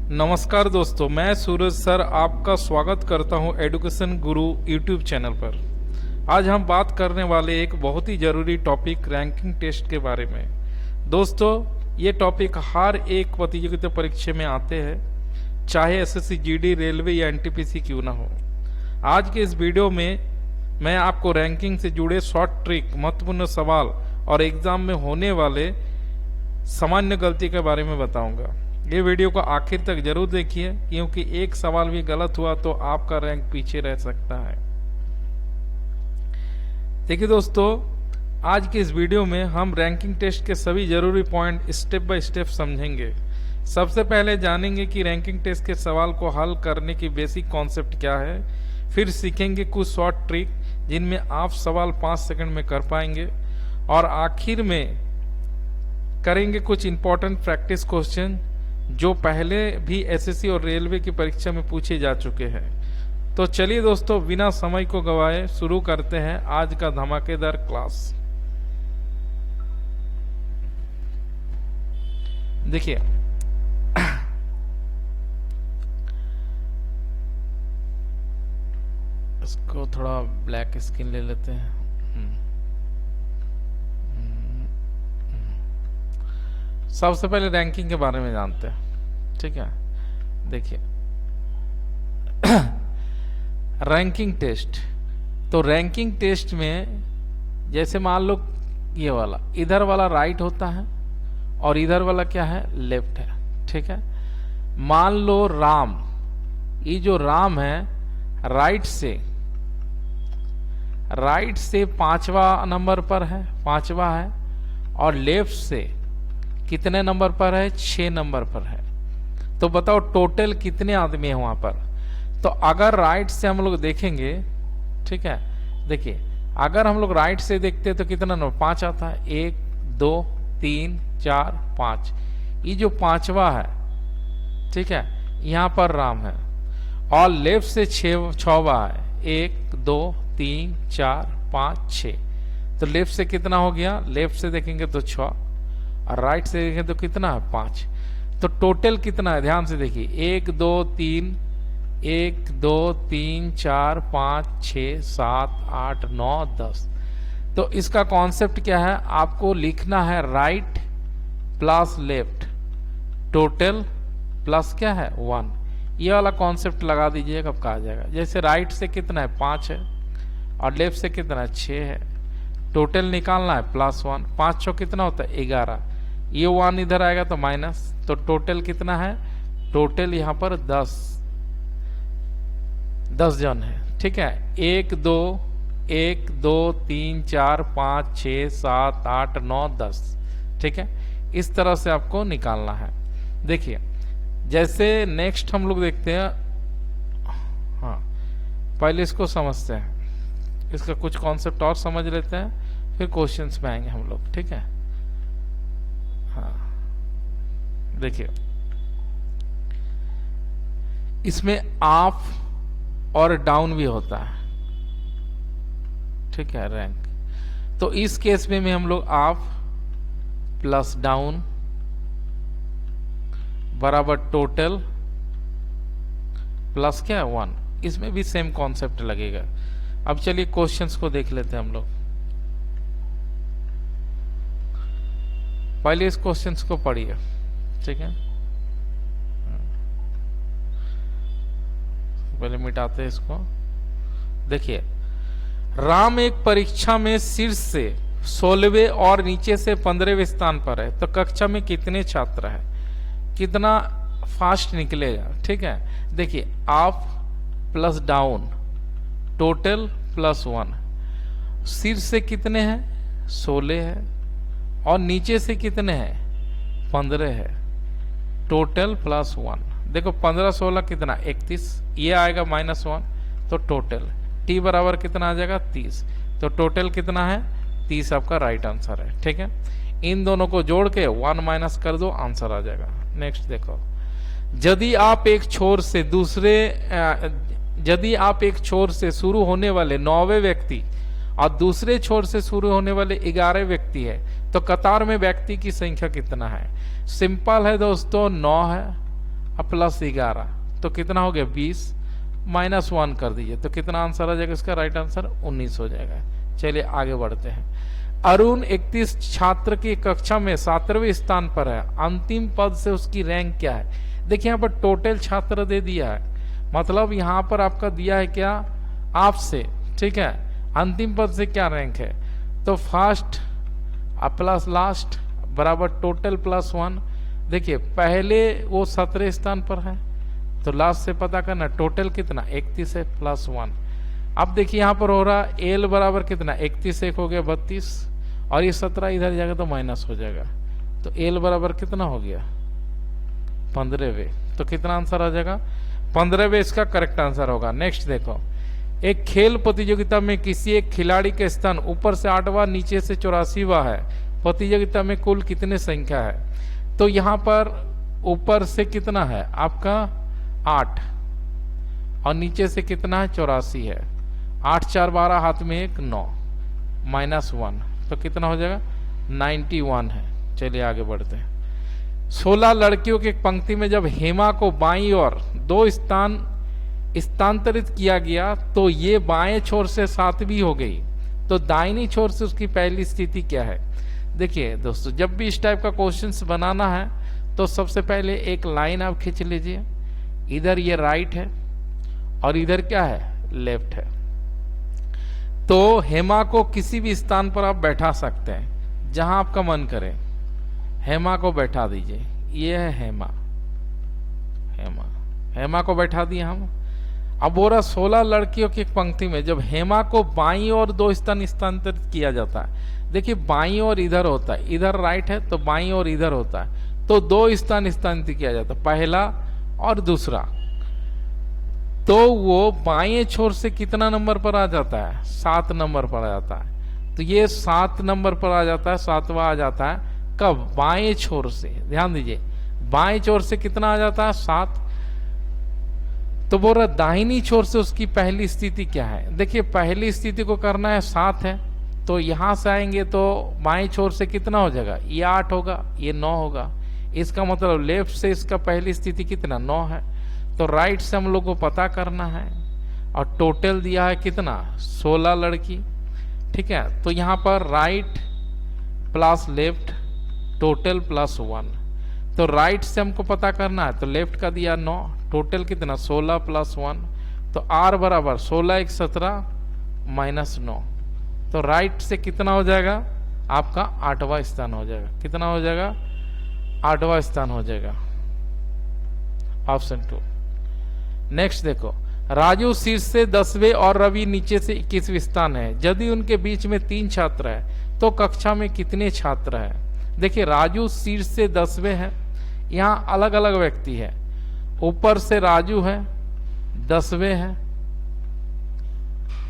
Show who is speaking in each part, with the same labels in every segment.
Speaker 1: नमस्कार दोस्तों, मैं सूरज सर आपका स्वागत करता हूं एडुकेशन गुरु यूट्यूब चैनल पर। आज हम बात करने वाले एक बहुत ही ज़रूरी टॉपिक रैंकिंग टेस्ट के बारे में। दोस्तों, ये टॉपिक हर एक प्रतियोगिता परीक्षा में आते हैं, चाहे एसएससी, जीडी, रेलवे या एनटीपीसी क्यों ना हो। आज के इस वीडियो में मैं आपको रैंकिंग से जुड़े शॉर्ट ट्रिक, महत्वपूर्ण सवाल और एग्जाम में होने वाले सामान्य गलती के बारे में बताऊंगा। ये वीडियो को आखिर तक जरूर देखिए, क्योंकि एक सवाल भी गलत हुआ तो आपका रैंक पीछे रह सकता है। देखिए दोस्तों, आज के इस वीडियो में हम रैंकिंग टेस्ट के सभी जरूरी पॉइंट स्टेप बाय स्टेप समझेंगे। सबसे पहले जानेंगे कि रैंकिंग टेस्ट के सवाल को हल करने की बेसिक कॉन्सेप्ट क्या है। फिर सीखेंगे कुछ शॉर्ट ट्रिक जिनमें आप सवाल 5 सेकंड में कर पाएंगे, और आखिर में करेंगे कुछ इंपॉर्टेंट प्रैक्टिस क्वेश्चन जो पहले भी एसएससी और रेलवे की परीक्षा में पूछे जा चुके हैं। तो चलिए दोस्तों, बिना समय को गवाए शुरू करते हैं आज का धमाकेदार क्लास। देखिए, इसको थोड़ा ब्लैक स्क्रीन ले लेते हैं। सबसे पहले रैंकिंग के बारे में जानते हैं, ठीक है। देखिए रैंकिंग टेस्ट, तो रैंकिंग टेस्ट में जैसे मान लो ये वाला, इधर वाला राइट होता है और इधर वाला क्या है, लेफ्ट है, ठीक है। मान लो राम, ये जो राम है राइट से 5वां नंबर पर है, 5वां है, और लेफ्ट से कितने नंबर पर है, 6 नंबर पर है। तो बताओ टोटल कितने आदमी है वहां पर। तो अगर राइट से हम लोग देखेंगे, ठीक है, देखिए अगर हम लोग राइट से देखते हैं तो कितना नंबर, 5 आता है। 1 2 3 4 5, ये जो 5वां है, ठीक है, यहां पर राम है। और लेफ्ट से 6वां है, 1 2 3 4 5 6। तो लेफ्ट से कितना हो गया, लेफ्ट से देखेंगे तो 6 और राइट से देखें तो कितना है, 5। तो टोटल कितना है, ध्यान से देखिए, 1 2 3 1 2 3 4 5 6 7 8 9 10। तो इसका कॉन्सेप्ट क्या है, आपको लिखना है right plus left, total plus क्या है, 1। ये वाला कॉन्सेप्ट लगा दीजिएगा, कब कहा जाएगा। जैसे राइट से कितना है, 5 है, और लेफ्ट से कितना है, 6 है। टोटल निकालना है +1, 5 6 कितना होता है, 11। ये 1 इधर आएगा तो माइनस, तो टोटल कितना है, टोटल यहाँ पर 10 जन है, ठीक है। 1 2 3 4 5 6 7 8 9 10, ठीक है। इस तरह से आपको निकालना है। देखिए जैसे नेक्स्ट हम लोग देखते हैं, हाँ पहले इसको समझते हैं, इसका कुछ कॉन्सेप्ट और समझ लेते हैं, फिर क्वेश्चंस में आएंगे हम लोग, ठीक है। हाँ देखिए, इसमें अप और डाउन भी होता है, ठीक है, रैंक। तो इस केस में हम लोग अप प्लस डाउन बराबर टोटल प्लस क्या है, 1। इसमें भी सेम कॉन्सेप्ट लगेगा। अब चलिए क्वेश्चंस को देख लेते हैं हम लोग। पहले इस क्वेश्चंस को पढ़िए, ठीक है। पहले मिटाते हैं इसको। देखिए, राम एक परीक्षा में शीर्ष से 16वें और नीचे से 15वें स्थान पर है, तो कक्षा में कितने छात्र हैं, कितना फास्ट निकलेगा, ठीक है। देखिए अप प्लस डाउन, टोटल +1। शीर्ष से कितने हैं, 16 है, और नीचे से कितने हैं, 15 है, टोटल +1। देखो 15 16 कितना, 31, ये आएगा -1, तो टोटल t बराबर कितना आ जाएगा, 30। तो टोटल कितना है, 30 आपका राइट आंसर है, ठीक है। इन दोनों को जोड़ के 1 माइनस कर दो, आंसर आ जाएगा। नेक्स्ट देखो, यदि आप एक छोर से शुरू होने वाले 9वें व्यक्ति और दूसरे छोर से शुरू होने वाले 11 व्यक्ति है, तो कतार में व्यक्ति की संख्या कितना है। सिंपल है दोस्तों, 9 है अब प्लस 11, तो कितना हो गया 20, -1 कर दीजिए, तो कितना आंसर आ जाएगा इसका? राइट आंसर 19 हो जाएगा। चलिए आगे बढ़ते हैं। अरुण 31 छात्र की कक्षा में 7वें स्थान पर है, अंतिम पद से उसकी रैंक क्या है? देखिए यहाँ पर टोटल छात्र दे दिया है, मतलब यहाँ पर आपका दिया है क्या? आपसे, ठीक है, अंतिम पद से क्या रैंक है? तो फर्स्ट प्लस लास्ट बराबर टोटल प्लस 1। देखिए पहले वो 17 स्थान पर है, तो लास्ट से पता करना टोटल कितना 31 है प्लस 1। अब देखिए यहाँ पर हो रहा एल बराबर कितना 31, एक हो गया 32, और ये 17 इधर जाएगा तो माइनस हो जाएगा, तो एल बराबर कितना हो गया 15वें। तो कितना आंसर आ जाएगा? 15वें इसका करेक्ट आंसर होगा। नेक्स्ट देखो, एक खेल प्रतियोगिता में किसी एक खिलाड़ी के स्थान ऊपर से 8वां नीचे से 84वां है, प्रतियोगिता में कुल कितने संख्या है? तो यहाँ पर ऊपर से कितना है आपका 8 और नीचे से कितना है 84 है, 8 4 12 हाथ में 1 9 -1, तो कितना हो जाएगा 91 है। चलिए आगे बढ़ते हैं। 16 लड़कियों की एक पंक्ति में जब हेमा को बाईं ओर 2 स्थान स्थानांतरित किया गया तो ये बाएं छोर से 7वीं हो गई, तो दाहिनी छोर से उसकी पहली स्थिति क्या है? देखिए दोस्तों, जब भी इस टाइप का क्वेश्चंस बनाना है तो सबसे पहले एक लाइन आप खींच लीजिए, इधर ये राइट है और इधर क्या है लेफ्ट है। तो हेमा को किसी भी स्थान पर आप बैठा सकते हैं, जहां आपका मन करे हेमा को बैठा दीजिए। ये है हेमा, हेमा को बैठा दिए हम। अब बोल रहा 16 लड़कियों की एक पंक्ति में जब हेमा को बाईं और 2 स्थान स्थानांतरित किया जाता है। देखिए बाईं और इधर होता है, इधर राइट है तो बाईं और इधर होता है, तो 2 स्थान स्थानांतरित किया जाता है, पहला और दूसरा। तो वो बाएं छोर से कितना नंबर पर आ जाता है? 7 नंबर पर आ जाता है। तो ये 7 नंबर पर आ जाता है, 7वां आ जाता है कब? बाएं छोर से। ध्यान दीजिए बाएं छोर से कितना आ जाता है 7। तो बोल रहा दाहिनी छोर से उसकी पहली स्थिति क्या है? देखिए पहली स्थिति को करना है 7 है, तो यहां से आएंगे तो बाएं छोर से कितना हो जाएगा? ये 8 होगा, ये 9 होगा। इसका मतलब लेफ्ट से इसका पहली स्थिति कितना 9 है, तो राइट से हम लोग को पता करना है, और टोटल दिया है कितना 16 लड़की, ठीक है। तो यहाँ पर right plus left total plus 1, तो राइट से हमको पता करना है, तो लेफ्ट का दिया 9, टोटल कितना 16 प्लस 1, तो आर बराबर 16 1 17 -9, तो राइट से कितना हो जाएगा आपका 8वां स्थान हो जाएगा। कितना हो जाएगा? 8वां स्थान हो जाएगा, ऑप्शन 2। नेक्स्ट देखो, राजू शीर्ष से 10वें और रवि नीचे से 21वें स्थान है, यदि उनके बीच में 3 छात्र है तो कक्षा में कितने छात्र है? देखिए राजू शीर्ष से 10वें है, यहाँ अलग अलग व्यक्ति है, ऊपर से राजू है 10वें है,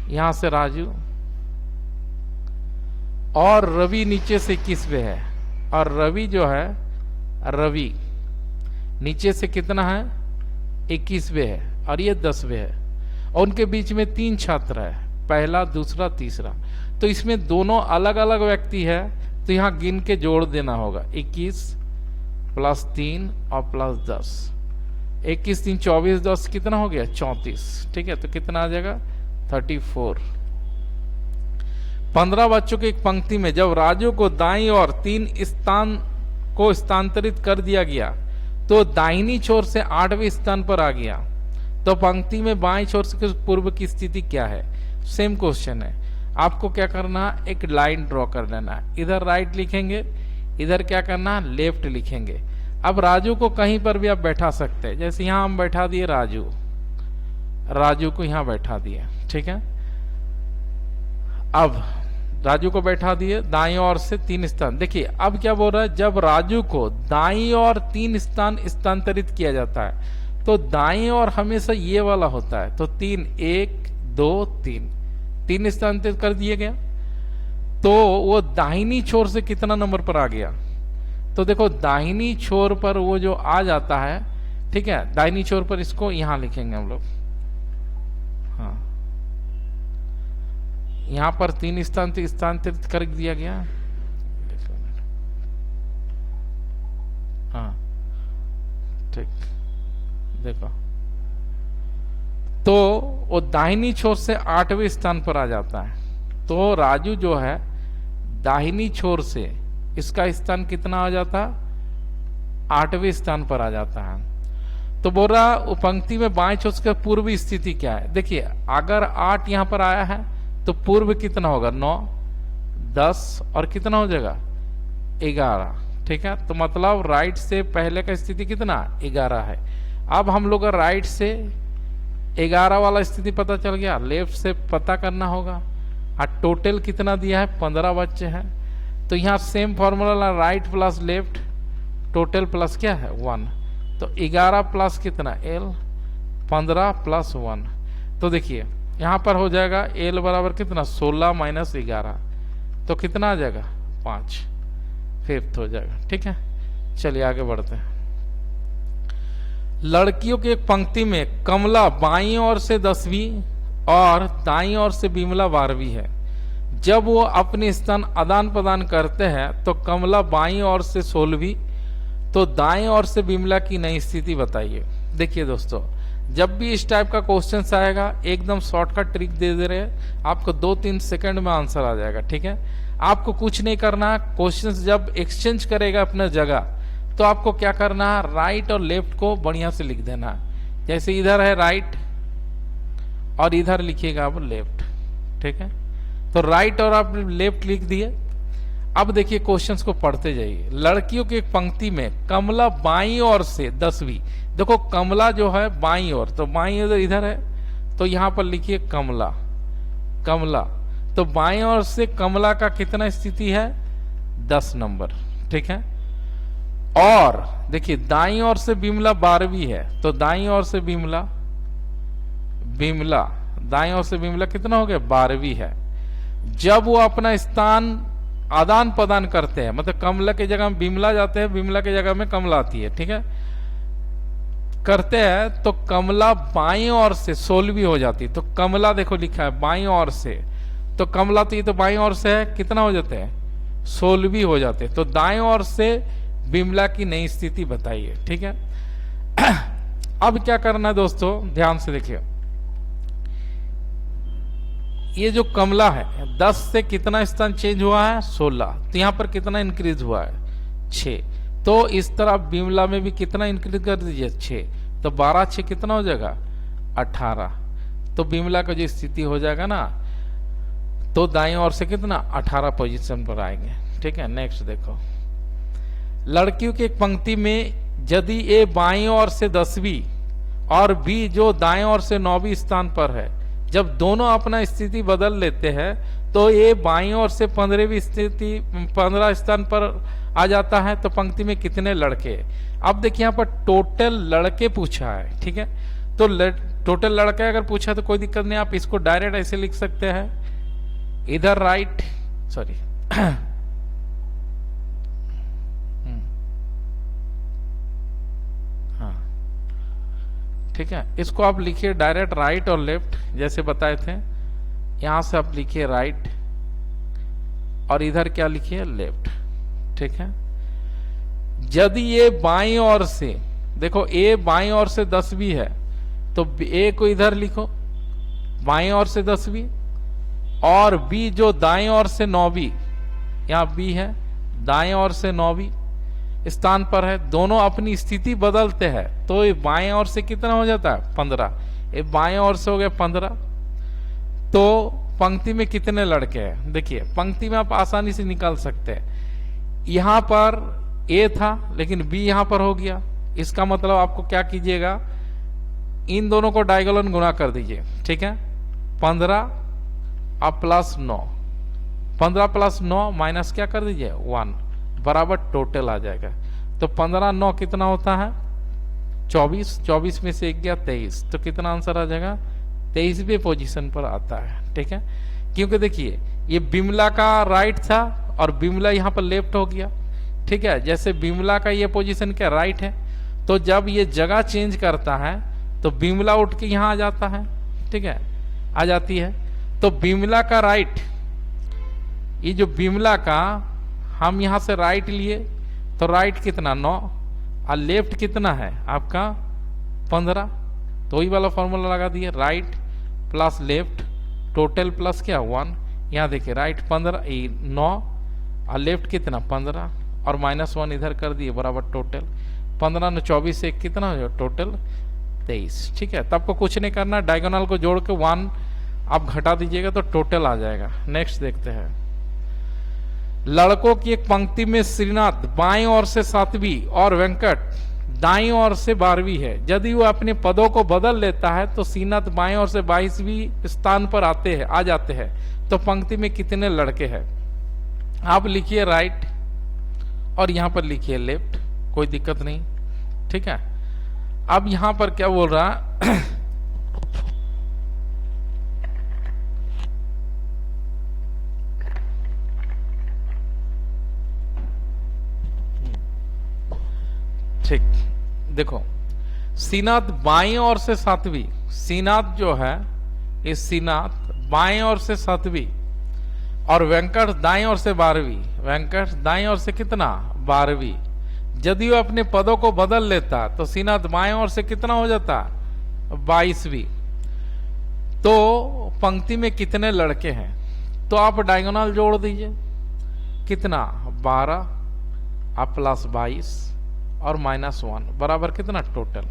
Speaker 1: यहां से राजू, और रवि नीचे से 21वें है, और रवि जो है रवि नीचे से कितना है 21वें है, और ये 10वें है, और उनके बीच में 3 छात्र है, पहला दूसरा तीसरा। तो इसमें दोनों अलग अलग व्यक्ति है, तो यहां गिन के जोड़ देना होगा 21 प्लस 3 और प्लस 10, 21 3 24 10 कितना हो गया 34, ठीक है। तो कितना आ जाएगा 34। 15 बच्चों की एक पंक्ति में जब राजू को दाईं और 3 स्थान को स्थानांतरित कर दिया गया तो दाहिनी छोर से 8वें स्थान पर आ गया, तो पंक्ति में बाईं छोर से पूर्व की स्थिति क्या है? सेम क्वेश्चन है, आपको क्या करना है एक लाइन ड्रॉ कर लेना है, इधर राइट लिखेंगे, इधर क्या करना है लेफ्ट लिखेंगे। अब राजू को कहीं पर भी आप बैठा सकते हैं, जैसे यहां हम बैठा दिए राजू को यहां बैठा दिए, ठीक है। अब राजू को बैठा दिए दाईं ओर से 3 स्थान। देखिए अब क्या बोल रहा है, जब राजू को दाईं ओर 3 स्थान स्थानांतरित किया जाता है तो दाईं ओर हमेशा ये वाला होता है, तो 3 1 2 3 स्थानांतरित कर दिए गया, तो वो दाहिनी छोर से कितना नंबर पर आ गया? तो देखो दाहिनी छोर पर वो जो आ जाता है, ठीक है, दाहिनी छोर पर इसको यहां लिखेंगे हम लोग, हाँ यहां पर 3 स्थानांतरित कर दिया गया, हाँ ठीक, देखो, तो वो दाहिनी छोर से 8वें स्थान पर आ जाता है। तो राजू जो है दाहिनी छोर से इसका स्थान कितना आ जाता, 8वें स्थान पर आ जाता है। तो बोल रहा वो पंक्ति में बाएं छोर से पूर्व स्थिति क्या है। देखिए अगर 8 यहां पर आया है तो पूर्व कितना होगा, 9, 10 और कितना हो जाएगा 11। ठीक है, तो मतलब राइट से पहले का स्थिति कितना 11 है। अब हम लोग का राइट से 11 वाला स्थिति पता चल गया, लेफ्ट से पता करना होगा। और टोटल कितना दिया है, 15 बच्चे हैं। तो यहाँ same formula, right plus left, total plus क्या है 1। तो 11 प्लस कितना L, 15 प्लस 1। तो देखिए यहाँ पर हो जाएगा L बराबर कितना 16 माइनस 11, तो कितना आ जाएगा 5, 5th हो जाएगा। ठीक है, चलिए आगे बढ़ते हैं। लड़कियों की एक पंक्ति में कमला बाईं ओर से 10वीं और दाईं ओर से बिमला 12वीं है। जब वो अपने स्थान आदान प्रदान करते हैं तो कमला बाईं ओर से 16वीं, तो दाएं ओर से बिमला की नई स्थिति बताइए। देखिए दोस्तों, जब भी इस टाइप का क्वेश्चन आएगा एकदम शॉर्टकट ट्रिक दे रहे हैं आपको, 2-3 सेकंड में आंसर आ जाएगा। ठीक है, आपको कुछ नहीं करना, क्वेश्चन जब एक्सचेंज करेगा अपना जगह तो आपको क्या करना है, राइट और लेफ्ट को बढ़िया से लिख देना है। जैसे इधर है राइट और इधर लिखिएगा आप लेफ्ट। ठीक है, तो राइट और आप लेफ्ट लिख दिए। अब देखिए क्वेश्चंस को पढ़ते जाइए। लड़कियों की एक पंक्ति में कमला बाईं ओर से 10वीं, देखो कमला जो है बाईं ओर, तो बाईं ओर इधर है, तो यहां पर लिखिए कमला, कमला। तो बाईं ओर से कमला का कितना स्थिति है 10 नंबर। ठीक है, और देखिए दाईं ओर से बिमला 12वीं है, तो दाईं ओर से बिमला, बिमला दाईं ओर से बिमला कितना हो गया 12वीं है। जब वो अपना स्थान आदान प्रदान करते हैं, मतलब कमला की जगह में बिमला जाते हैं, बिमला की जगह में कमला आती है। ठीक है, करते हैं तो कमला बाईं ओर से 16वीं हो जाती। तो कमला देखो लिखा है बाईं ओर से, तो कमला तो ये तो बाईं ओर से है, कितना हो जाते हैं 16वीं हो जाते। तो दाएं ओर से बिमला की नई स्थिति बताइए। ठीक है, अब क्या करना है दोस्तों, ध्यान से देखिए। ये जो कमला है 10 से कितना स्थान चेंज हुआ है 16, तो यहां पर कितना इंक्रीज हुआ है 6। तो इस तरह बिमला में भी कितना इंक्रीज कर दीजिए 6, तो 12 6 कितना हो जाएगा 18। तो बिमला का जो स्थिति हो जाएगा ना, तो दाईं ओर से कितना 18 पोजीशन पर आएंगे। ठीक है, नेक्स्ट देखो। लड़कियों की एक पंक्ति में यदि ए बाईं ओर से 10वीं और बी जो दाएं ओर से 9वीं स्थान पर है, जब दोनों अपना स्थिति बदल लेते हैं तो ये बाईं ओर से 15वीं स्थिति 15 स्थान पर आ जाता है। तो पंक्ति में कितने लड़के, अब देखिए यहाँ पर टोटल लड़के पूछा है। ठीक है, तो टोटल लड़के अगर पूछा तो कोई दिक्कत नहीं, आप इसको डायरेक्ट ऐसे लिख सकते हैं, इधर राइट, सॉरी ठीक है, इसको आप लिखिए डायरेक्ट राइट और लेफ्ट जैसे बताए थे। यहां से आप लिखिए राइट और इधर क्या लिखिए लेफ्ट। ठीक है, यदि ये बाईं ओर से, देखो ए बाईं ओर से 10वीं है, तो ए को इधर लिखो बाईं ओर से 10वीं, और बी जो दाईं ओर से 9वीं, यहां बी है दाईं ओर से 9वीं स्थान पर है, दोनों अपनी स्थिति बदलते हैं, तो ये बाएं ओर से कितना हो जाता है 15, ये बाएं ओर से हो गया 15। तो पंक्ति में कितने लड़के हैं, देखिए पंक्ति में आप आसानी से निकाल सकते हैं। यहां पर ए था लेकिन बी यहां पर हो गया, इसका मतलब आपको क्या कीजिएगा, इन दोनों को डायगोनल गुणा कर दीजिए। ठीक है, 15 अब प्लस 9, 15 प्लस 9 माइनस क्या कर दीजिए 1 बराबर टोटल आ जाएगा। तो 15 9 कितना होता है 24, 24 में से 1 गया 23, तो कितना आंसर आ जाएगा 23वें पोजीशन पर आता है। ठीक है, क्योंकि देखिए ये बिमला का राइट था और बिमला यहाँ पर लेफ्ट हो गया। ठीक है, जैसे बिमला का ये पोजीशन क्या राइट है, तो जब ये जगह चेंज करता है तो बिमला उठ के यहाँ आ जाता है। ठीक है, आ जाती है। तो बिमला का राइट, ये जो बिमला का हम यहां से राइट लिए, तो राइट कितना 9 और लेफ्ट कितना है आपका 15, तो वही वाला फॉर्मूला लगा दिए, right plus left total plus क्या 1। यहाँ देखिए राइट 15 9 और लेफ्ट कितना 15 और -1 इधर कर दिए बराबर टोटल 15 न 24 से कितना हो टोटल 23। ठीक है, तब को कुछ नहीं करना, डायगोनल को जोड़ के 1 आप घटा दीजिएगा तो टोटल आ जाएगा। नेक्स्ट देखते हैं, लड़कों की एक पंक्ति में श्रीनाथ बाएं ओर से 7वीं और वेंकट दाईं ओर से 12वीं है। यदि वो अपने पदों को बदल लेता है तो श्रीनाथ बाएं ओर से 22वीं स्थान पर आ जाते हैं। तो पंक्ति में कितने लड़के हैं? आप लिखिए राइट और यहां पर लिखिए लेफ्ट, कोई दिक्कत नहीं। ठीक है, अब यहां पर क्या बोल रहा है ठीक, देखो श्रीनाथ बाईं ओर से 7वीं, श्रीनाथ जो है इस श्रीनाथ बाएं ओर से 7वीं और वेंकट दाएं ओर से 12वीं, वेंकट दाएं ओर से कितना 12वीं। यदि वो अपने पदों को बदल लेता तो श्रीनाथ बाएं ओर से कितना हो जाता 22वीं। तो पंक्ति में कितने लड़के हैं? तो आप डायगोनल जोड़ दीजिए, कितना 12 आप प्लस 22 और -1 बराबर कितना टोटल।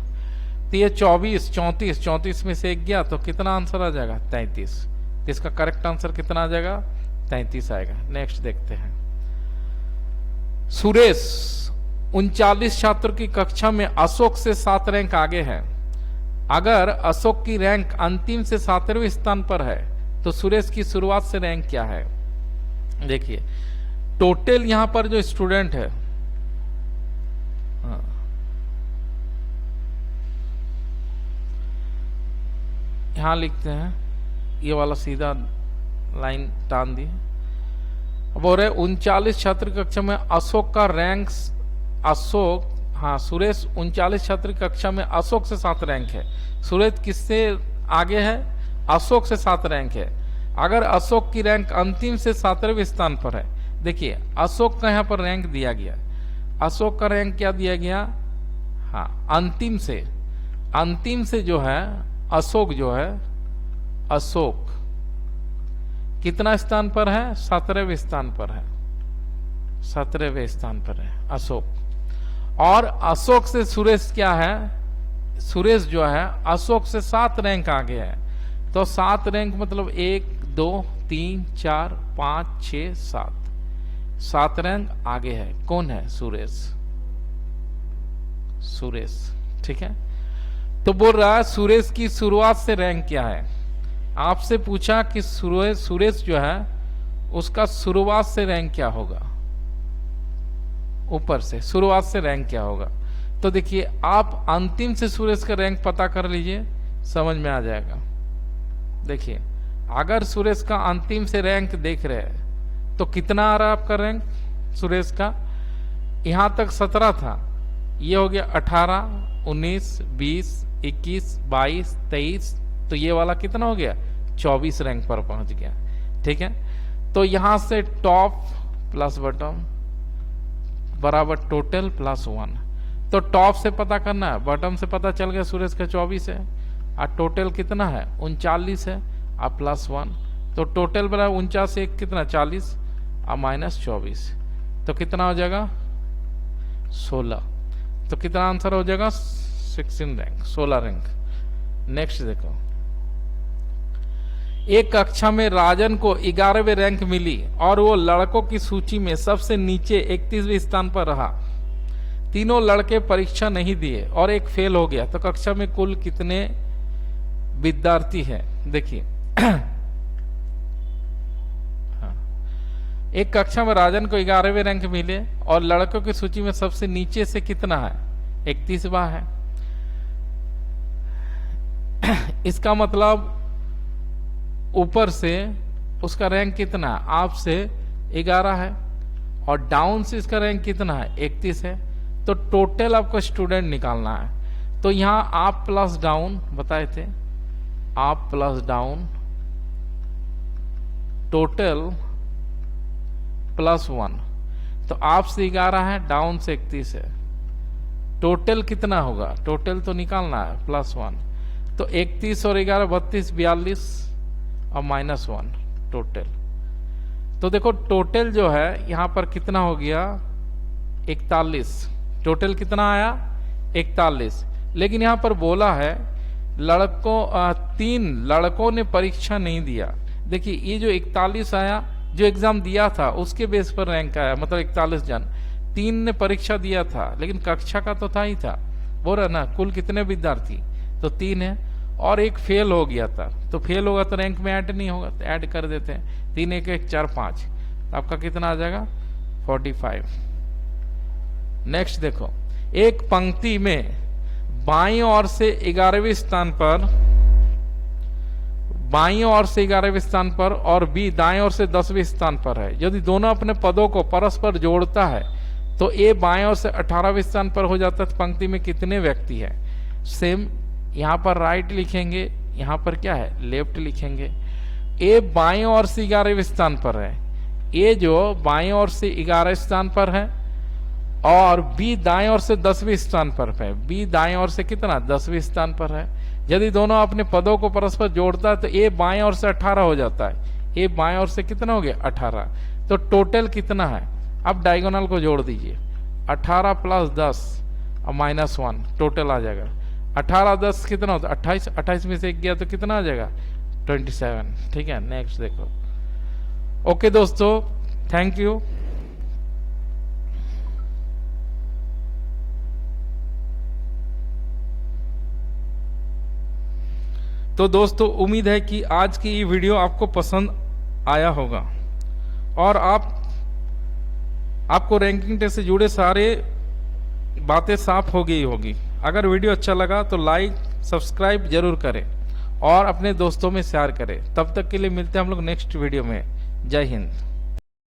Speaker 1: तो ये 24 34 34 में से 1 गया तो कितना आंसर आ जाएगा 33। इसका करेक्ट आंसर कितना आ जाएगा 33 आएगा। नेक्स्ट देखते हैं, सुरेश 39 छात्र की कक्षा में अशोक से 7 रैंक आगे है। अगर अशोक की रैंक अंतिम से 7वें स्थान पर है तो सुरेश की शुरुआत से रैंक क्या है? देखिए टोटल यहां पर जो स्टूडेंट है यहां लिखते हैं, ये वाला सीधा लाइन टान दी। बोल रहे 39 छात्र कक्षा में अशोक का रैंक, अशोक हाँ सुरेश 39 छात्र कक्षा में अशोक से 7 रैंक है। सुरेश किससे आगे है? अशोक से 7 रैंक है। अगर अशोक की रैंक अंतिम से 7वें स्थान पर है, देखिए अशोक का यहां पर रैंक दिया गया, अशोक का रैंक क्या दिया गया? हाँ अंतिम से जो है अशोक जो है, अशोक कितना स्थान पर है? 17वें स्थान पर है, 17वें स्थान पर है अशोक। और अशोक से सुरेश क्या है? सुरेश जो है अशोक से 7 रैंक आगे है। तो 7 रैंक मतलब 1 2 3 4 5 6 7 रैंक आगे है। कौन है? सुरेश, सुरेश। ठीक है, तो बोल रहा है सुरेश की शुरुआत से रैंक क्या है। आपसे पूछा कि सुरेश जो है उसका शुरुआत से रैंक क्या होगा, ऊपर से शुरुआत से रैंक क्या होगा। तो देखिए आप अंतिम से सुरेश का रैंक पता कर लीजिए, समझ में आ जाएगा। देखिए अगर सुरेश का अंतिम से रैंक देख रहे हैं तो कितना आ रहा है आपका रैंक सुरेश का? यहां तक 17 था, ये हो गया 18 19 20 21 22 23, तो ये वाला कितना हो गया 24 रैंक पर पहुंच गया। ठीक है, तो यहां से टॉप प्लस बॉटम बराबर टोटल प्लस 1। तो टॉप से पता करना है, बॉटम से पता चल गया सुरेश का 24 है और टोटल कितना है 39 है और प्लस 1। तो टोटल बराबर 49 से 1 कितना 40 और -24, तो कितना हो जाएगा 16। तो कितना आंसर हो जाएगा 16 रैंक, 16 रैंक। नेक्स्ट देखो, एक कक्षा में राजन को 11वें रैंक मिली और वो लड़कों की सूची में सबसे नीचे 31वें स्थान पर रहा। तीनों लड़के परीक्षा नहीं दिए और एक फेल हो गया। तो कक्षा में कुल कितने विद्यार्थी हैं? देखिए एक कक्षा में राजन को 11वें रैंक मिले और लड़कों की सूची में सबसे नीचे से कितना है 31वां है। इसका मतलब ऊपर से उसका रैंक कितना है? आप से 11 है और डाउन से इसका रैंक कितना है 31 है। तो टोटल आपको स्टूडेंट निकालना है। तो यहां आप प्लस डाउन बताए थे, आप प्लस डाउन टोटल प्लस 1। तो आप से 11 है, डाउन से 31 है, टोटल कितना होगा, टोटल तो निकालना है +1, तो 31 और 11 32 42 और -1 टोटल। तो देखो टोटल जो है यहां पर कितना हो गया 41, टोटल कितना आया 41। लेकिन यहां पर बोला है लड़कों 3 लड़कों ने परीक्षा नहीं दिया। देखिए ये जो 41 आया जो एग्जाम दिया था उसके बेस पर रैंक आया, मतलब 41 जन, 3 ने परीक्षा दिया था लेकिन कक्षा का तो था ही था, बोल रहा ना कुल कितने विद्यार्थी, तो 3 है और एक फेल हो गया था, तो फेल होगा तो रैंक में ऐड नहीं होगा, तो ऐड कर देते हैं 3 1 1 4 5, तो आपका कितना आ जाएगा 45। नेक्स्ट देखो, एक पंक्ति में बाईं ओर से 11वें स्थान पर, बाईं ओर से 11वें स्थान पर और बी दाएं ओर से 10वें स्थान पर है। यदि दोनों अपने पदों को परस्पर जोड़ता है तो ए बाएं ओर से 18वें स्थान पर हो जाता है। पंक्ति में कितने व्यक्ति है, सेम यहां पर राइट लिखेंगे, यहां पर क्या है लेफ्ट लिखेंगे। ए बाएं ओर से 11वें स्थान पर है, ए जो बाएं ओर से 11वें स्थान पर है और बी दाएं ओर से 10वें स्थान पर है। बी दाएं ओर से कितना 10वें स्थान पर है। यदि दोनों अपने पदों को परस्पर जोड़ता है तो ए बाएं ओर से 18 हो जाता है। ए बाएं ओर से कितना हो गया 18, तो टोटल कितना है, अब डायगोनल को जोड़ दीजिए, 18 + 10 और -1 टोटल आ जाएगा। 18 10 कितना होता है 28, 28 में से 1 गया तो कितना आ जाएगा 27। ठीक है, नेक्स्ट देखो। ओके दोस्तों, थैंक यू। तो दोस्तों उम्मीद है कि आज की ये वीडियो आपको पसंद आया होगा और आपको रैंकिंग टेस्ट से जुड़े सारे बातें साफ हो गई होगी। अगर वीडियो अच्छा लगा तो लाइक सब्सक्राइब जरूर करें और अपने दोस्तों में शेयर करें। तब तक के लिए मिलते हैं हम लोग नेक्स्ट वीडियो में। जय हिंद।